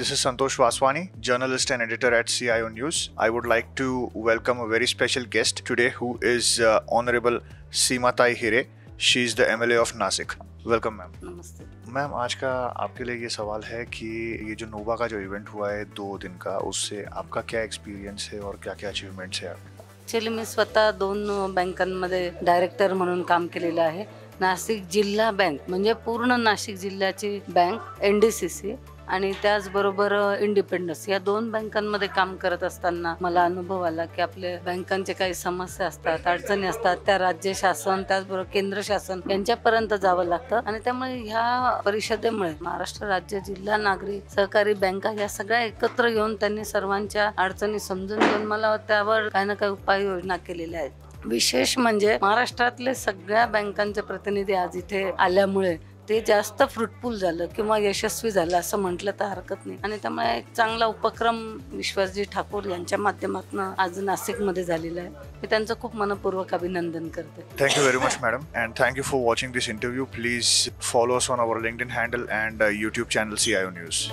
This is Santosh Vaswani, journalist and editor at CIO News. I would like to welcome a very special guest today who is Honorable Seematai Hire. She is the MLA of Nasik. Welcome ma'am. Namaste ma'am, आज का आपके लिए ये सवाल है कि ये जो नोवा का जो इवेंट हुआ है 2 दिन का, उससे आपका क्या एक्सपीरियंस है और क्या क्या अचीवमेंट्स है? ॲक्च्युली मी स्वतः 2 बँकांमध्ये डायरेक्टर म्हणून काम केलेलं आहे. नाशिक जिल्हा बँक म्हणजे पूर्ण नाशिक जिल्ह्याची बँक, NDCC आणि त्याचबरोबर इंडिपेंडन्स, या 2 बँकांमध्ये काम करत असताना मला अनुभव आला की आपल्या बँकांचे काही समस्या असतात, अडचणी असतात, त्या राज्य शासन त्याचबरोबर केंद्र शासन यांच्यापर्यंत जावं लागतं. आणि त्यामुळे ह्या परिषदेमुळे महाराष्ट्र राज्य जिल्हा नागरी सहकारी बँका या सगळ्या एकत्र येऊन त्यांनी सर्वांच्या अडचणी समजून घेऊन मला त्यावर काही ना काही उपाययोजना केलेल्या आहेत. विशेष म्हणजे महाराष्ट्रातले सगळ्या बँकांचे प्रतिनिधी आज इथे आल्यामुळे ते जास्त फ्रुटफुल झालं किंवा यशस्वी झालं असं म्हटलं तर हरकत नाही. आणि त्यामुळे एक चांगला उपक्रम विश्वासजी ठाकूर यांच्या माध्यमातून आज नाशिकमध्ये झालेला आहे. मी त्यांचं खूप मनपूर्वक अभिनंदन करते. Thank you very much, madam, and thank you for watching this interview. Please follow us on our LinkedIn handle and YouTube channel CIO News.